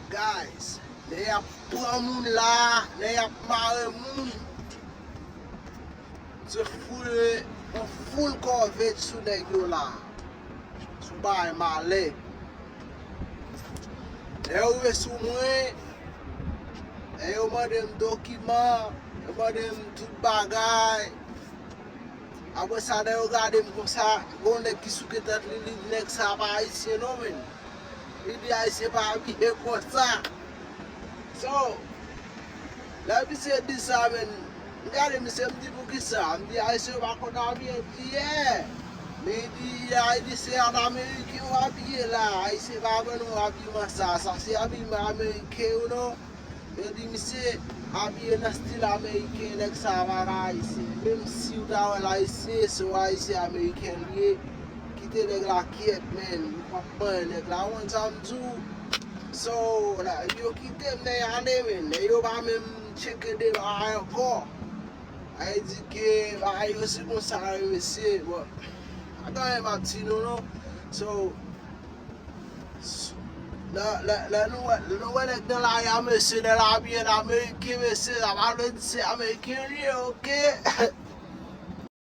Guys, they have pran moun la, they have mare moun. Se full coverage sou nèg yo la. Sou bay male. E yo ve sou mwen, e yo mandem document, yo mandem tout bagay. Apre sa de yo gade m kon sa, gon nèg ki souke tet li nèg sa pa haisyen non men. Li di haisyen pa biye kon sa. So, la mi se di sa men, gade mi se m di pou ki sa, m di haisyen pa kon abye, di yeah. Me di ay di se an Amerike ou abye la, haisyen pa kon ou abye man sa se abye man Amerike ou no. Me di mi se abye nan stil Amerike nek sa vara haisyen. Mem si ou ta wè la haisyen, so haisyen Ameriken liye, kite nèg la kiet men, ou pa pan nèg la wan samdou. So, yo kite m ne yane men, yo pa men cheke de ba ankon. Ay di ke, ay yo se kon sa remese, but I don't have a tino no. So, nou wè nèk den la ya mese, den la biye Amerike mese, la pa lè di se Ameriken liye, ok?